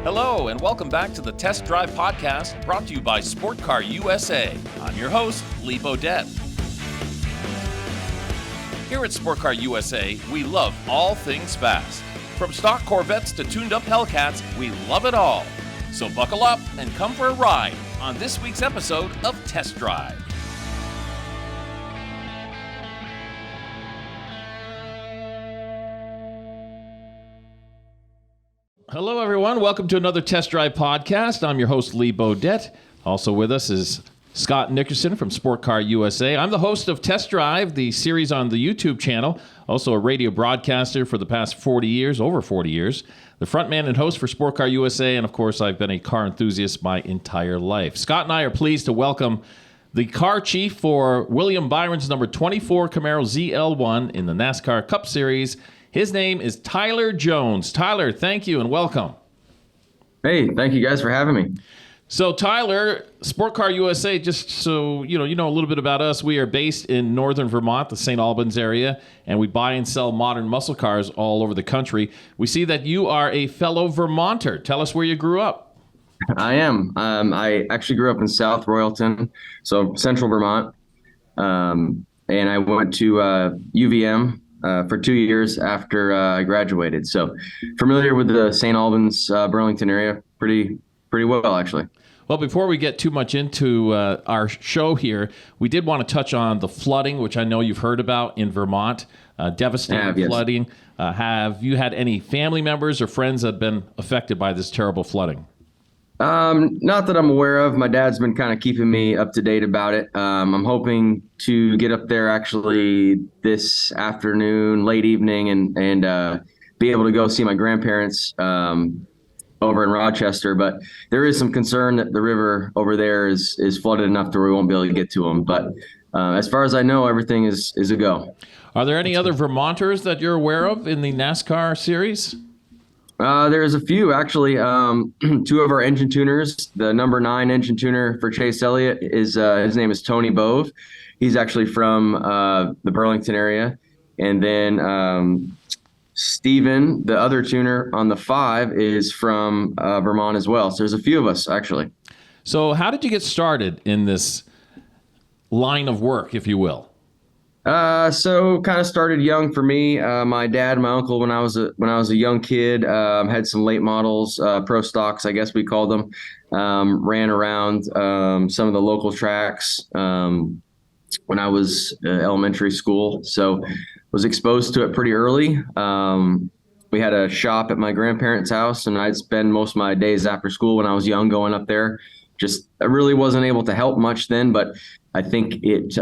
Hello, and welcome back to the Test Drive Podcast, brought to you by Sport Car USA. I'm your host, Lee Bodette. Here at Sport Car USA, we love all things fast. From stock Corvettes to tuned-up Hellcats, we love it all. So buckle up and come for a ride on this week's episode of Test Drive. Hello, everyone. Welcome to another Test Drive podcast. I'm your host, Lee Bodette. Also with us is Scott Nickerson from Sport Car USA. I'm the host of Test Drive, the series on the YouTube channel. Also a radio broadcaster for the past 40 years, over 40 years. The frontman and host for Sport Car USA. And, of course, I've been a car enthusiast my entire life. Scott and I are pleased to welcome the car chief for William Byron's number 24 Camaro ZL1 in the NASCAR Cup Series. His name is Tyler Jones. Tyler, thank you and welcome. Hey, thank you guys for having me. So Tyler, Sport Car USA, just so you know a little bit about us. We are based in northern Vermont, the St. Albans area, and we buy and sell modern muscle cars all over the country. We see that you are a fellow Vermonter. Tell us where you grew up. I am. I actually grew up in South Royalton, so central Vermont, and I went to UVM for 2 years after I graduated. So familiar with the St. Albans, Burlington area pretty well, actually. Well, before we get too much into our show here, we did want to touch on the flooding, which I know you've heard about in Vermont, devastating flooding. Have you had any family members or friends that have been affected by this terrible flooding? Not that I'm aware of. My dad's been kind of keeping me up to date about it. I'm hoping to get up there actually this afternoon, late evening, and be able to go see my grandparents over in Rochester. But there is some concern that the river over there is flooded enough that we won't be able to get to them. But as far as I know, everything is a go. Are there any other Vermonters that you're aware of in the NASCAR series? There's a few, actually. Two of our engine tuners, the number 9 engine tuner for Chase Elliott, his name is Tony Bove. He's actually from the Burlington area. And then Steven, the other tuner on the 5, is from Vermont as well. So there's a few of us, actually. So how did you get started in this line of work, if you will? So kind of started young for me. My dad and my uncle, when I was a young kid, had some late models, pro stocks, I guess we called them, ran around, some of the local tracks, when I was elementary school. So was exposed to it pretty early. We had a shop at my grandparents' house, and I'd spend most of my days after school when I was young going up there. I really wasn't able to help much then, but I think it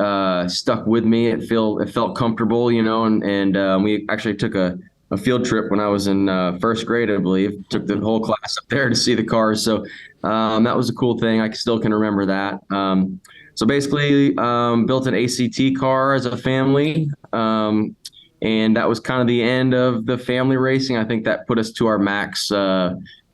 stuck with me. It felt comfortable, and we actually took a field trip when I was in first grade, I believe. Took the whole class up there to see the cars. So that was a cool thing. I still can remember that. So basically built an ACT car as a family, and that was kind of the end of the family racing. I think that put us to our max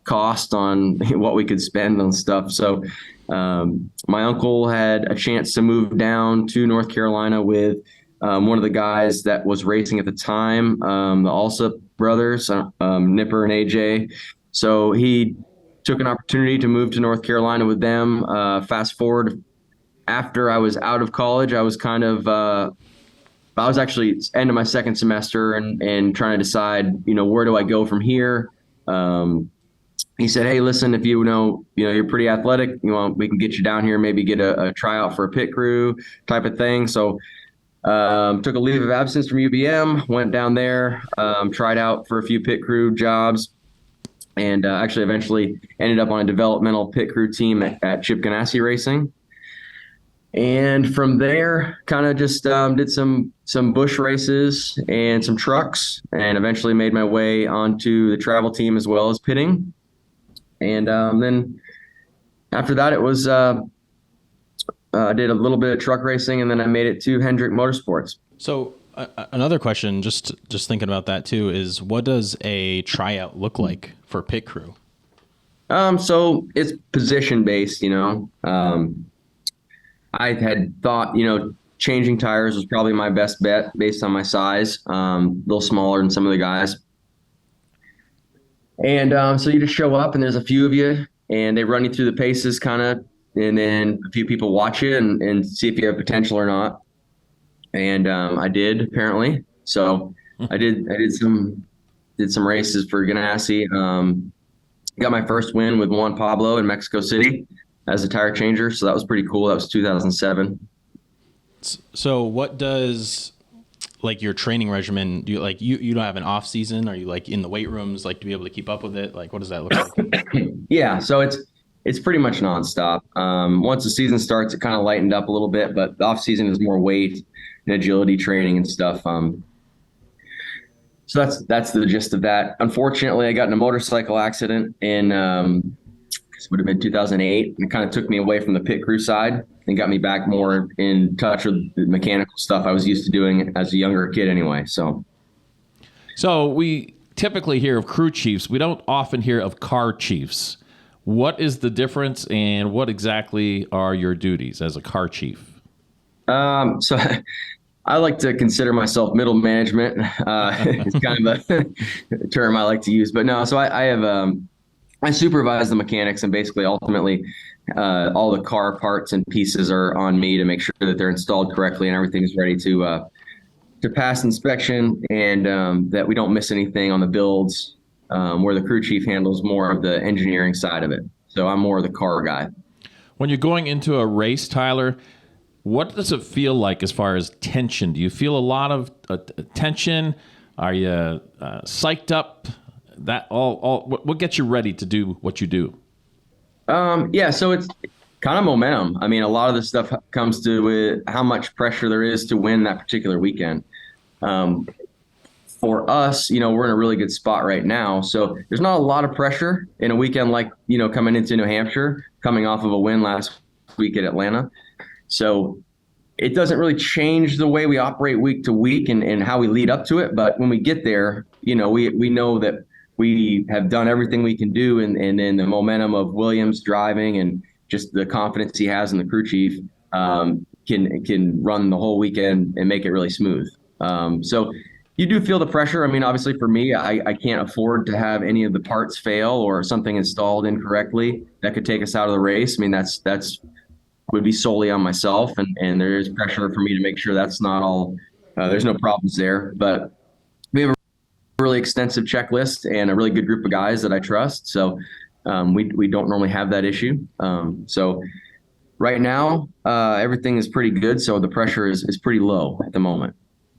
cost on what we could spend on stuff. So my uncle had a chance to move down to North Carolina with one of the guys that was racing at the time, the Alsop brothers, Nipper and AJ. So he took an opportunity to move to North Carolina with them. Fast forward, after I was out of college, I was actually end of my second semester and trying to decide, where do I go from here? He said, "Hey, listen, if you're pretty athletic, we can get you down here, maybe get a tryout for a pit crew type of thing." So took a leave of absence from UVM, went down there, tried out for a few pit crew jobs, and actually eventually ended up on a developmental pit crew team at Chip Ganassi Racing. And from there, kind of just did some bush races and some trucks, and eventually made my way onto the travel team as well as pitting. And then after that, it was I did a little bit of truck racing, and then I made it to Hendrick Motorsports. So another question, just thinking about that too, is what does a tryout look like for pit crew? So it's position based, I had thought, changing tires was probably my best bet based on my size, a little smaller than some of the guys. And so you just show up and there's a few of you and they run you through the paces kind of, and then a few people watch you and see if you have potential or not. And I did, apparently. So I did some races for Ganassi. Got my first win with Juan Pablo in Mexico City as a tire changer. So that was pretty cool. That was 2007. So what does like your training regimen do? You don't have an off season? Are you like in the weight rooms, like to be able to keep up with it? Like, what does that look like? Yeah. So it's pretty much nonstop. Once the season starts, it kind of lightened up a little bit, but the off season is more weight and agility training and stuff. So that's the gist of that. Unfortunately, I got in a motorcycle accident in this would have been 2008. It kind of took me away from the pit crew side and got me back more in touch with the mechanical stuff I was used to doing as a younger kid anyway. So we typically hear of crew chiefs. We don't often hear of car chiefs. What is the difference, and what exactly are your duties as a car chief? So I like to consider myself middle management. It's kind of a term I like to use, but no. So I supervise the mechanics, and basically, ultimately, all the car parts and pieces are on me to make sure that they're installed correctly and everything is ready to pass inspection, and that we don't miss anything on the builds. Where the crew chief handles more of the engineering side of it. So I'm more the car guy. When you're going into a race, Tyler, what does it feel like as far as tension? Do you feel a lot of tension? Are you psyched up? That what gets you ready to do what you do? Yeah, so it's kind of momentum. I mean, a lot of this stuff comes to with how much pressure there is to win that particular weekend. For us, we're in a really good spot right now. So there's not a lot of pressure in a weekend like, coming into New Hampshire, coming off of a win last week at Atlanta. So it doesn't really change the way we operate week to week and how we lead up to it. But when we get there, we know that we have done everything we can do. And then the momentum of Williams driving and just the confidence he has in the crew chief can run the whole weekend and make it really smooth. So you do feel the pressure. I mean, obviously for me, I can't afford to have any of the parts fail or something installed incorrectly that could take us out of the race. I mean, that's would be solely on myself, and there is pressure for me to make sure that's not all, there's no problems there. But we have a really extensive checklist and a really good group of guys that I trust. So we don't normally have that issue. So right now, everything is pretty good. So the pressure is pretty low at the moment.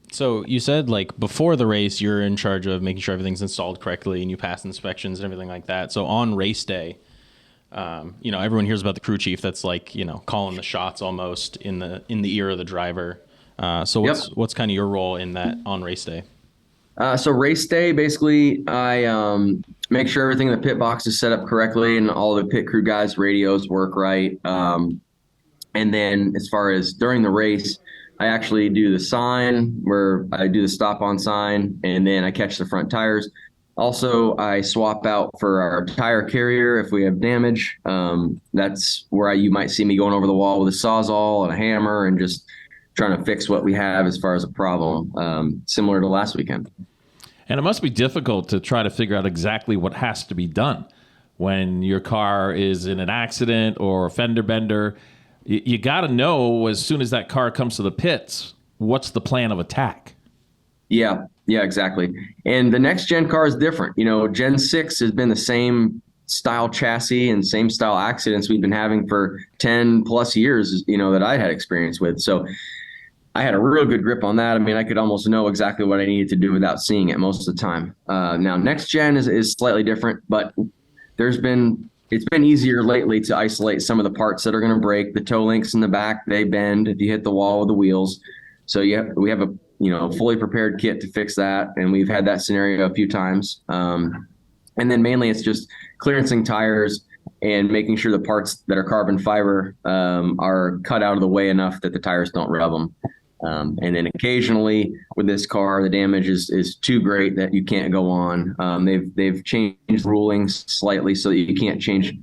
So you said like before the race, you're in charge of making sure everything's installed correctly and you pass inspections and everything like that. So on race day, everyone hears about the crew chief. That's like, calling the shots almost in the ear of the driver. So what's kind of your role in that on race day? So race day, basically, I make sure everything in the pit box is set up correctly and all the pit crew guys' radios work right. And then as far as during the race, I actually do the sign where I do the stop on sign, and then I catch the front tires. Also, I swap out for our tire carrier if we have damage. That's where you might see me going over the wall with a Sawzall and a hammer and just trying to fix what we have as far as a problem, similar to last weekend. And it must be difficult to try to figure out exactly what has to be done when your car is in an accident or a fender bender. You got to know as soon as that car comes to the pits, what's the plan of attack? Yeah, exactly. And the next gen car is different. Gen 6 has been the same style chassis and same style accidents we've been having for 10 plus years, that I had experience with. So I had a real good grip on that. I mean, I could almost know exactly what I needed to do without seeing it most of the time. Now, next gen is slightly different, but it's been easier lately to isolate some of the parts that are going to break. The toe links in the back, they bend if you hit the wall with the wheels. So we have a fully prepared kit to fix that, and we've had that scenario a few times. And then mainly it's just clearancing tires and making sure the parts that are carbon fiber are cut out of the way enough that the tires don't rub them. And then occasionally with this car, the damage is too great that you can't go on. They've changed rulings slightly so that you can't change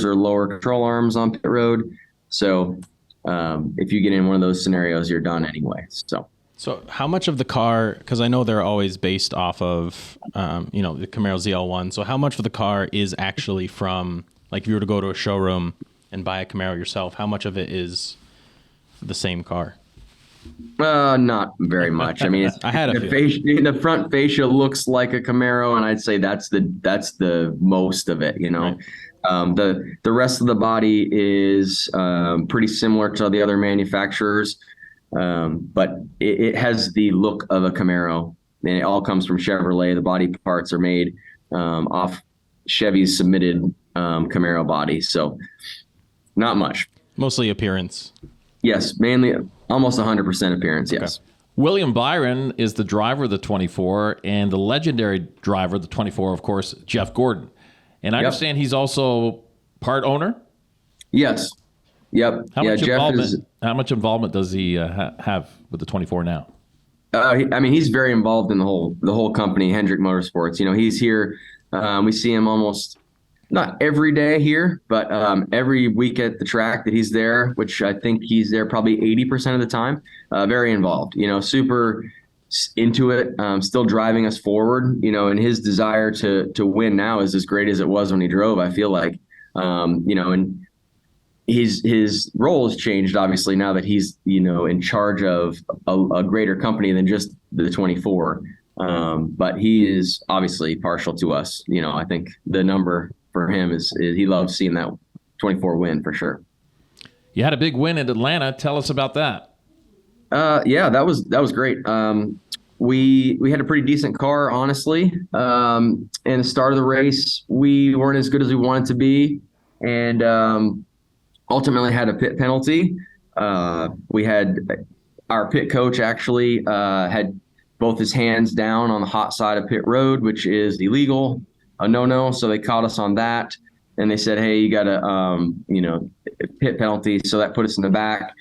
or lower control arms on pit road. So if you get in one of those scenarios, you're done anyway. So So how much of the car, because I know they're always based off of, the Camaro ZL1. So how much of the car is actually from, like if you were to go to a showroom and buy a Camaro yourself, how much of it is the same car? Not very much. I mean, I had a the front fascia looks like a Camaro, and I'd say that's the most of it. Right. The rest of the body is pretty similar to the other manufacturers, but it has the look of a Camaro, and it all comes from Chevrolet. The body parts are made off Chevy's submitted Camaro body, so not much. Mostly appearance. Yes, mainly almost 100% appearance. Yes. Okay. William Byron is the driver of the 24, and the legendary driver of the 24, of course, Jeff Gordon. And I understand he's also part owner? Yes. Yep. How much involvement does he have with the 24 now? He's very involved in the whole company, Hendrick Motorsports. He's here. We see him almost not every day here, but every week at the track that he's there, which I think he's there probably 80% of the time. Very involved, super into it, still driving us forward, and his desire to win now is as great as it was when he drove, I feel like, and his role has changed, obviously, now that he's, in charge of a greater company than just the 24. But he is obviously partial to us. I think the number for him is he loves seeing that 24 win for sure. You had a big win in Atlanta. Tell us about that. Yeah, that was great. We had a pretty decent car, honestly. And the start of the race, we weren't as good as we wanted to be, and ultimately had a pit penalty. We had our pit coach actually had both his hands down on the hot side of pit road, which is illegal, a no-no. So they caught us on that, and they said, "Hey, you got a pit penalty." So that put us in the back.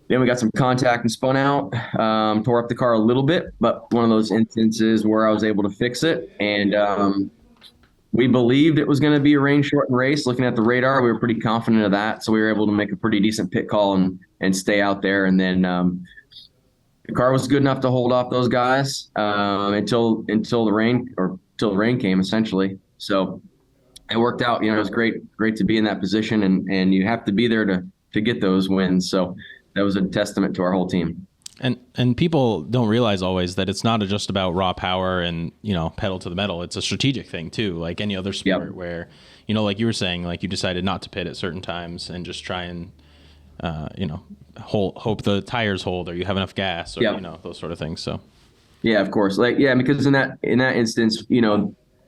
Then we got some contact and spun out, tore up the car a little bit, but one of those instances where I was able to fix it. And we believed it was going to be a rain-shortened race. Looking at the radar, we were pretty confident of that. So we were able to make a pretty decent pit call and stay out there. And then the car was good enough to hold off those guys until the rain came, essentially. So it worked out. It was great to be in that position, and you have to be there to get those wins. So that was a testament to our whole team. And people don't realize always that it's not just about raw power and, pedal to the metal. It's a strategic thing too, like any other sport where, like you were saying, like you decided not to pit at certain times and just try and, hope the tires hold or you have enough gas or, those sort of things. So. Yeah, of course. Because in that instance,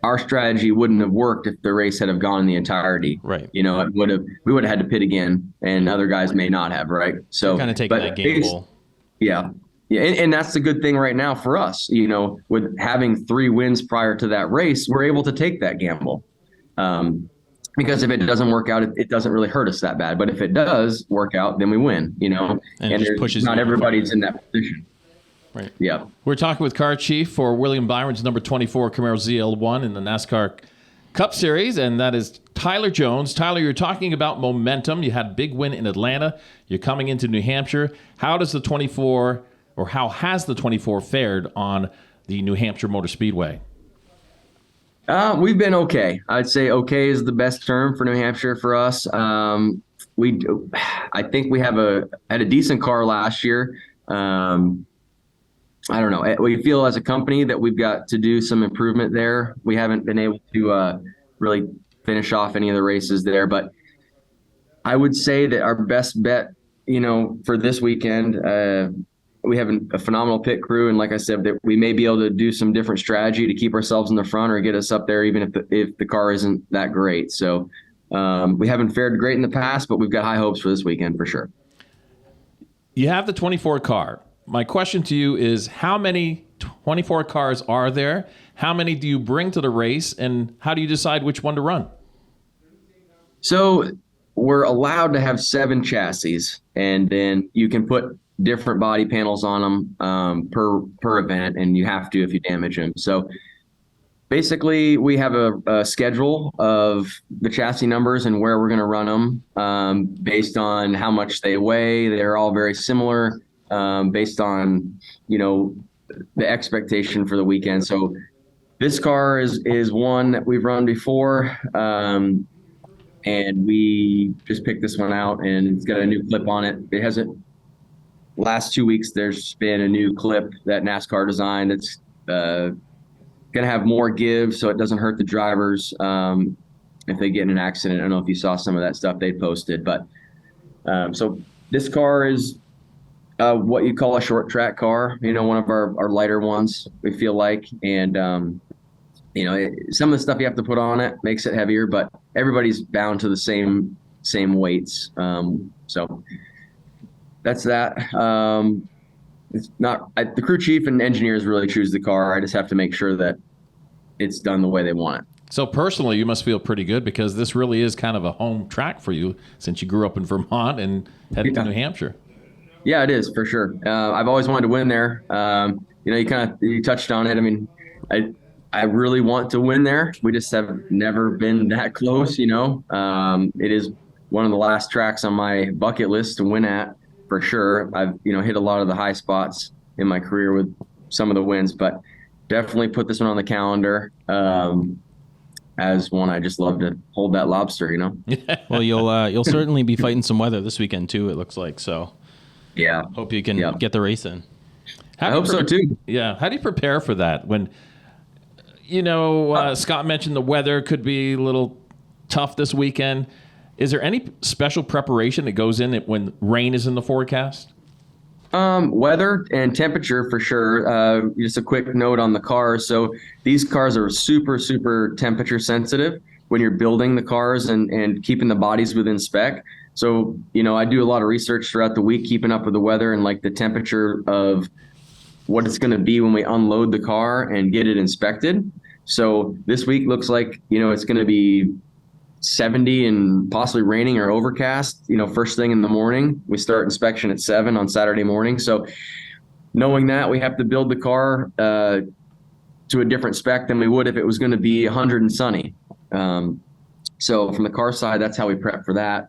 our strategy wouldn't have worked if the race had have gone in the entirety. Right. We would have had to pit again, and other guys may not have. Right. So kind of taking that gamble. Yeah. And that's the good thing right now for us. With having 3 wins prior to that race, we're able to take that gamble. Because if it doesn't work out, it doesn't really hurt us that bad. But if it does work out, then we win. And it just pushes. Not everybody's in that position. Right. Yeah. We're talking with car chief for William Byron's number 24 Camaro ZL1 in the NASCAR Cup Series, and that is Tyler Jones. Tyler, you're talking about momentum. You had a big win in Atlanta. You're coming into New Hampshire. How has the 24 fared on the New Hampshire Motor Speedway? We've been okay. I'd say okay is the best term for New Hampshire for us. I think we had a decent car last year. I don't know. We feel as a company that we've got to do some improvement there. We haven't been able to really finish off any of the races there, but I would say that our best bet, for this weekend, we have a phenomenal pit crew. And like I said, that we may be able to do some different strategy to keep ourselves in the front or get us up there, even if the car isn't that great. So we haven't fared great in the past, but we've got high hopes for this weekend for sure. You have the 24 car. My question to you is, how many 24 cars are there? How many do you bring to the race? And how do you decide which one to run? So we're allowed to have 7 chassis, and then you can put different body panels on them per event, and you have to if you damage them. So basically, we have a schedule of the chassis numbers and where we're going to run them based on how much they weigh. They're all very similar. based on, the expectation for the weekend. So this car is one that we've run before. And we just picked this one out, and it's got a new clip on it. It hasn't. Last 2 weeks, there's been a new clip that NASCAR designed. It's going to have more give, so it doesn't hurt the drivers if they get in an accident. I don't know if you saw some of that stuff they posted, but so this car is what you call a short track car. One of our lighter ones, we feel like, and some of the stuff you have to put on it makes it heavier, but everybody's bound to the same weights. So that's that. It's not the crew chief and engineers really choose the car. I just have to make sure that it's done the way they want it. So personally, you must feel pretty good because this really is kind of a home track for you since you grew up in Vermont and headed to New Hampshire. Yeah, it is for sure. I've always wanted to win there. You touched on it. I mean, I really want to win there. We just have never been that close, It is one of the last tracks on my bucket list to win at, for sure. I've, hit a lot of the high spots in my career with some of the wins, but definitely put this one on the calendar as one I just love to hold that lobster, Well, you'll certainly be fighting some weather this weekend too, it looks like. So yeah, hope you can get the race in. I hope so too. Yeah. How do you prepare for that when Scott mentioned the weather could be a little tough this weekend? Is there any special preparation that goes in it when rain is in the forecast? Weather and temperature for sure. Just a quick note on the cars. So these cars are super, super temperature sensitive when you're building the cars and keeping the bodies within spec. So, I do a lot of research throughout the week, keeping up with the weather and like the temperature of what it's going to be when we unload the car and get it inspected. So this week looks like, it's going to be 70 and possibly raining or overcast, first thing in the morning. We start inspection at 7 on Saturday morning. So knowing that, we have to build the car to a different spec than we would if it was going to be 100 and sunny. So from the car side, that's how we prep for that.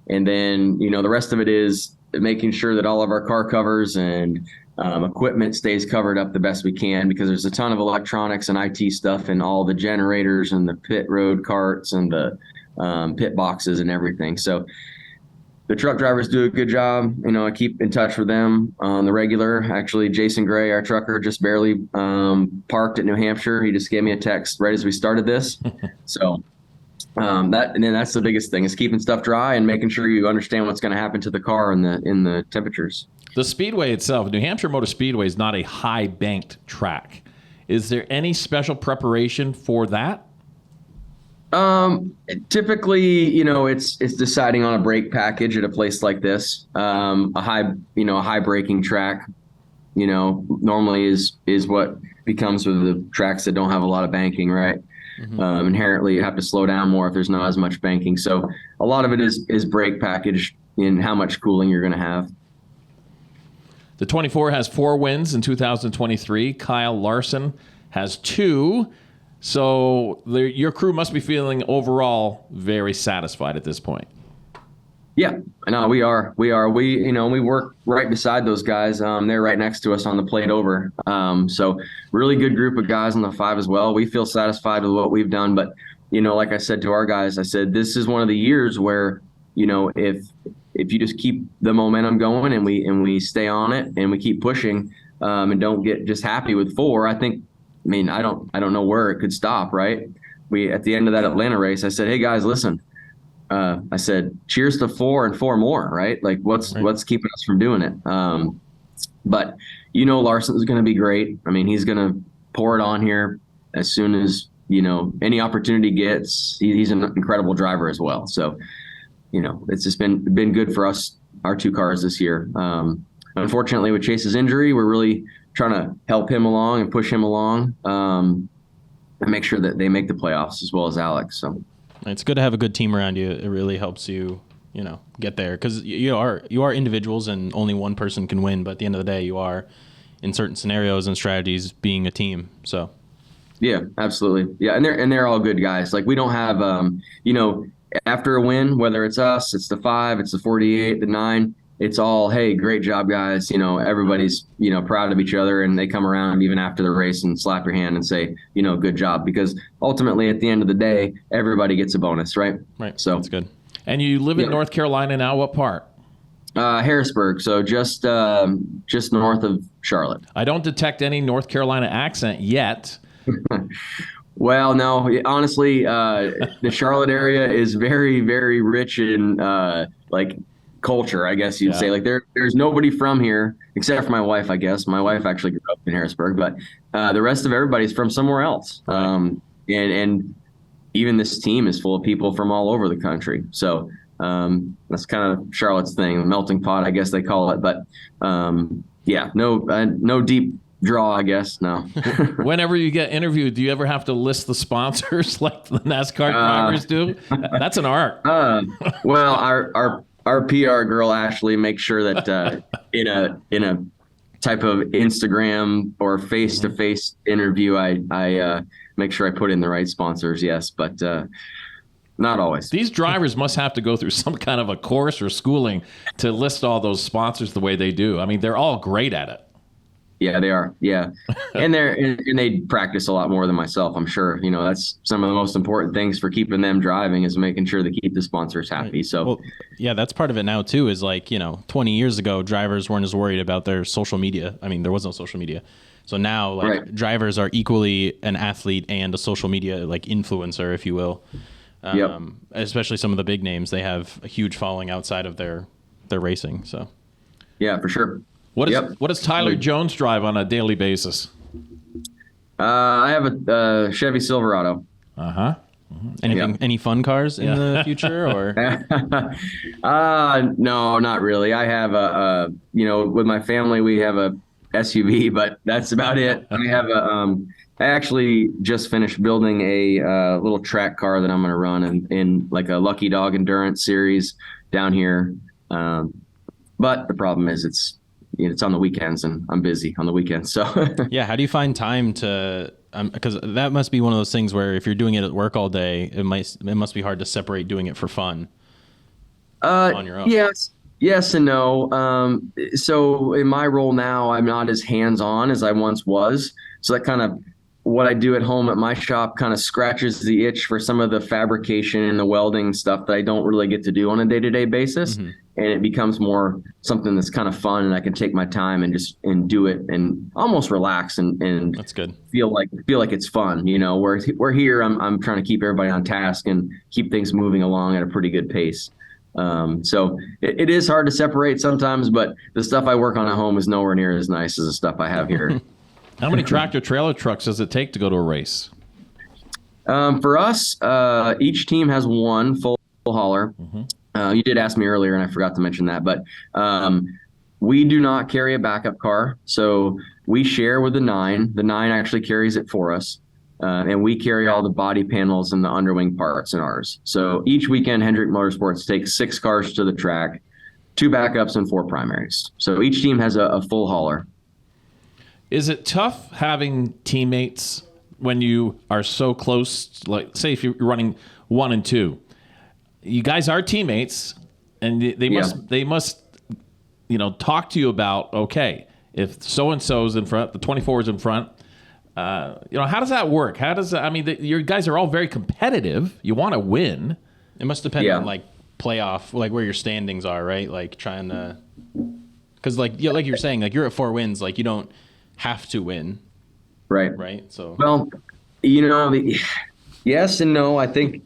And then, the rest of it is making sure that all of our car covers and equipment stays covered up the best we can, because there's a ton of electronics and IT stuff and all the generators and the pit road carts and the pit boxes and everything. So the truck drivers do a good job. I keep in touch with them on the regular. Actually, Jason Gray, our trucker, just barely parked at New Hampshire. He just gave me a text right as we started this. So and then that's the biggest thing, is keeping stuff dry and making sure you understand what's going to happen to the car in the temperatures. The speedway itself, New Hampshire Motor Speedway, is not a high banked track. Is there any special preparation for that? Typically, it's deciding on a brake package at a place like this. A high braking track, normally is what becomes with the tracks that don't have a lot of banking, right? Mm-hmm. Inherently, you have to slow down more if there's not as much banking. So a lot of it is brake package in how much cooling you're going to have. The 24 has 4 wins in 2023. Kyle Larson has 2. So your crew must be feeling overall very satisfied at this point. Yeah, I know we are. We work right beside those guys. They're right next to us on the plate over. So really good group of guys on the 5 as well. We feel satisfied with what we've done. But, like I said to our guys, I said, this is one of the years where, if you just keep the momentum going and we stay on it and we keep pushing and don't get just happy with 4, I don't know where it could stop, right? We, at the end of that Atlanta race, I said, hey guys, listen, I said, cheers to 4 and 4 more, right? Like what's keeping us from doing it? But Larson's going to be great. He's going to pour it on here as soon as, any opportunity gets. He's an incredible driver as well. So, it's just been good for us, our 2 cars this year. Unfortunately, with Chase's injury, we're really trying to help him along and push him along and make sure that they make the playoffs, as well as Alex. So it's good to have a good team around you. It really helps you, get there, because you are individuals and only one person can win. But at the end of the day, you are, in certain scenarios and strategies, being a team. So yeah, absolutely. Yeah, and they're all good guys. Like we don't have after a win, whether it's us, it's the 5, it's the 48, the 9, it's all, hey, great job, guys. Everybody's, proud of each other, and they come around even after the race and slap your hand and say, good job, because ultimately at the end of the day, everybody gets a bonus, right? Right. So that's good. And you live in North Carolina now. What part? Harrisburg. So just north of Charlotte. I don't detect any North Carolina accent yet. Well, no, honestly, the Charlotte area is very, very rich in like culture, I guess you'd say. Like there's nobody from here except for my wife, I guess. My wife actually grew up in Harrisburg, but the rest of everybody's from somewhere else. Right. And even this team is full of people from all over the country. So that's kind of Charlotte's thing, melting pot, I guess they call it. But no deep draw, I guess. No. Whenever you get interviewed, do you ever have to list the sponsors like the NASCAR drivers do? That's an art. Well, our PR girl Ashley makes sure that in a type of Instagram or face-to-face interview, I make sure I put in the right sponsors. Yes, but not always. These drivers must have to go through some kind of a course or schooling to list all those sponsors the way they do. I mean, they're all great at it. Yeah, they are. Yeah. And they practice a lot more than myself, I'm sure. That's some of the most important things for keeping them driving, is making sure they keep the sponsors happy. Right. So, well, yeah, that's part of it now too, is like, 20 years ago, drivers weren't as worried about their social media. I mean, there was no social media. So now right. Drivers are equally an athlete and a social media like influencer, if you will. Yep. Especially some of the big names, they have a huge following outside of their racing. So, yeah, for sure. What does Tyler Jones drive on a daily basis? I have a Chevy Silverado. Uh-huh. Any fun cars in the future, or? No, not really. I have with my family, we have a SUV, but that's about it. I have I actually just finished building a little track car that I'm going to run in like a Lucky Dog Endurance series down here. But the problem is it's on the weekends, and I'm busy on the weekends. So yeah, how do you find time to? Because that must be one of those things where if you're doing it at work all day, it must be hard to separate doing it for fun on your own. Yes and no. So in my role now, I'm not as hands-on as I once was. So that kind of what I do at home at my shop kind of scratches the itch for some of the fabrication and the welding stuff that I don't really get to do on a day-to-day basis. Mm-hmm. And it becomes more something that's kind of fun, and I can take my time and do it and almost relax and that's good. Feel like it's fun, We're here. I'm trying to keep everybody on task and keep things moving along at a pretty good pace. So it is hard to separate sometimes, but the stuff I work on at home is nowhere near as nice as the stuff I have here. How many tractor trailer trucks does it take to go to a race? For us, each team has one full hauler. Mm-hmm. You did ask me earlier, and I forgot to mention that, but we do not carry a backup car. So we share with the 9. The 9 actually carries it for us. And we carry all the body panels and the underwing parts in ours. So each weekend, Hendrick Motorsports takes 6 cars to the track, 2 backups and 4 primaries. So each team has a full hauler. Is it tough having teammates when you are so close? Like, say, if you're running 1 and 2, you guys are teammates, and they must, talk to you about, okay, if so and so's in front, the 24 is in front. How does that work? Your guys are all very competitive. You want to win. It must depend on like playoff, like where your standings are, right? Like trying to, because like you're saying, like you're at 4 wins, like you don't have to win, right? So well, yes and no. I think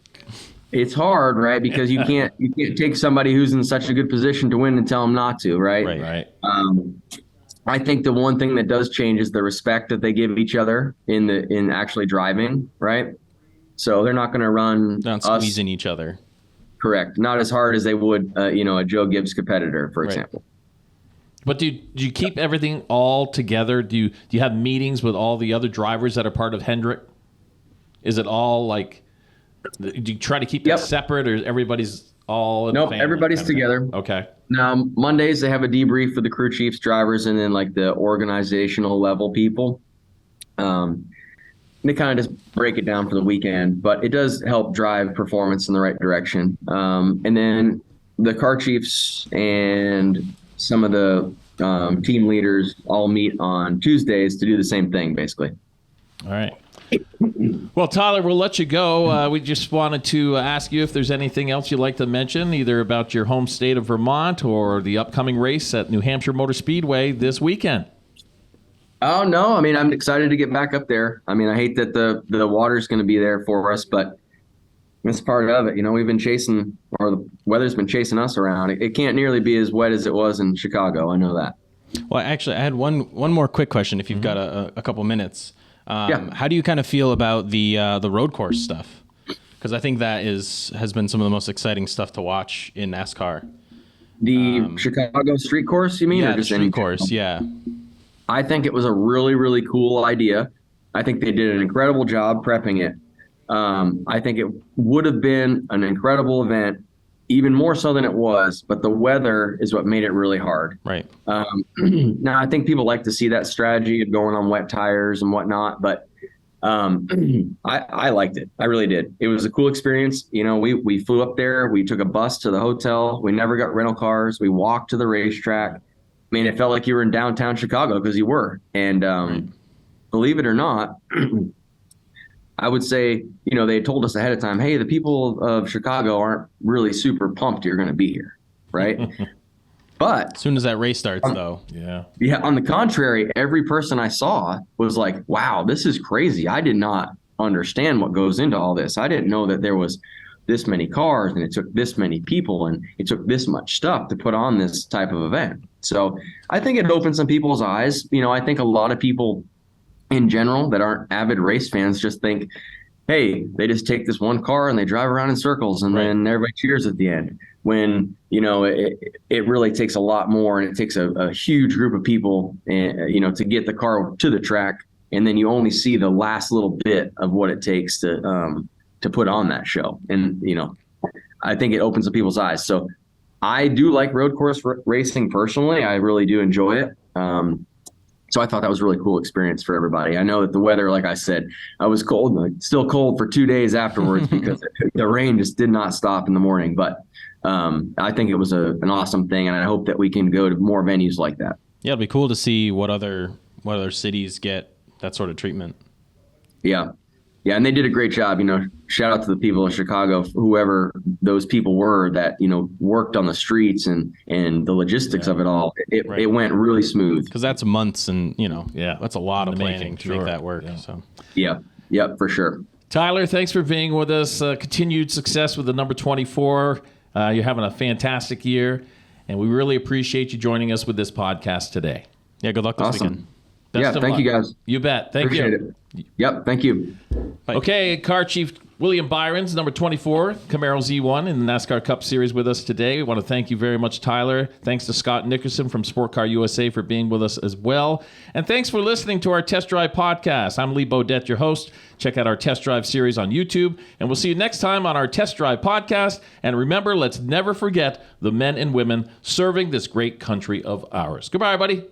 it's hard, right? Because you can't take somebody who's in such a good position to win and tell them not to, right? Right. I think the one thing that does change is the respect that they give each other in actually driving, right? So they're not going to run not squeezing each other. Correct. Not as hard as they would, a Joe Gibbs competitor, for example. But do you keep everything all together? Do you have meetings with all the other drivers that are part of Hendrick? Is it all like, do you try to keep it separate, or everybody's all in the family? Everybody's together. Okay. Now, Mondays, they have a debrief for the crew chiefs, drivers, and then like the organizational level people. They kind of just break it down for the weekend, but it does help drive performance in the right direction. And then the car chiefs and some of the team leaders all meet on Tuesdays to do the same thing, basically. All right. Well, Tyler, we'll let you go. We just wanted to ask you if there's anything else you'd like to mention, either about your home state of Vermont or the upcoming race at New Hampshire Motor Speedway this weekend. Oh, no. I mean, I'm excited to get back up there. I mean, I hate that the water's going to be there for us, but it's part of it. We've been chasing, or the weather's been chasing us around. It can't nearly be as wet as it was in Chicago. I know that. Well, actually, I had one more quick question if you've got a couple minutes. Yeah. How do you kind of feel about the road course stuff? Because I think that has been some of the most exciting stuff to watch in NASCAR. The Chicago street course, you mean? Yeah, or just the street course, yeah. I think it was a really, really cool idea. I think they did an incredible job prepping it. I think it would have been an incredible event, even more so than it was, but the weather is what made it really hard. Right. Now, I think people like to see that strategy of going on wet tires and whatnot, but I liked it. I really did. It was a cool experience. We flew up there. We took a bus to the hotel. We never got rental cars. We walked to the racetrack. I mean, it felt like you were in downtown Chicago because you were. And believe it or not, I would say, they told us ahead of time, hey, the people of Chicago aren't really super pumped you're going to be here, right? But as soon as that race starts, though. Yeah, on the contrary, every person I saw was like, wow, this is crazy. I did not understand what goes into all this. I didn't know that there was this many cars and it took this many people and it took this much stuff to put on this type of event. So I think it opened some people's eyes. I think a lot of people in general that aren't avid race fans just think, hey, they just take this one car and they drive around in circles and then everybody cheers at the end. When, it really takes a lot more, and it takes a huge group of people, to get the car to the track. And then you only see the last little bit of what it takes to put on that show. And, I think it opens up people's eyes. So I do like road course racing personally. I really do enjoy it. So I thought that was a really cool experience for everybody. I know that the weather, like I said, I was cold, still cold for 2 days afterwards because the rain just did not stop in the morning. But I think it was an awesome thing, and I hope that we can go to more venues like that. Yeah, it'd be cool to see what other cities get that sort of treatment. Yeah. Yeah, and they did a great job. Shout out to the people of Chicago, whoever those people were that, worked on the streets and the logistics of it all. It went really smooth. Because that's months and, that's a lot of planning to make that work. Yeah. So. Yeah, for sure. Tyler, thanks for being with us. Continued success with the number 24. You're having a fantastic year, and we really appreciate you joining us with this podcast today. Yeah, good luck this weekend. Best of thank luck. you guys. You bet. Thank Appreciate you. it. Yep, thank you. Bye. Okay, Car Chief William Byron's number 24, Camaro Z1 in the NASCAR Cup Series with us today. We want to thank you very much, Tyler. Thanks to Scott Nickerson from Sport Car USA for being with us as well. And thanks for listening to our Test Drive podcast. I'm Lee Bodette, your host. Check out our Test Drive series on YouTube. And we'll see you next time on our Test Drive podcast. And remember, let's never forget the men and women serving this great country of ours. Goodbye, everybody.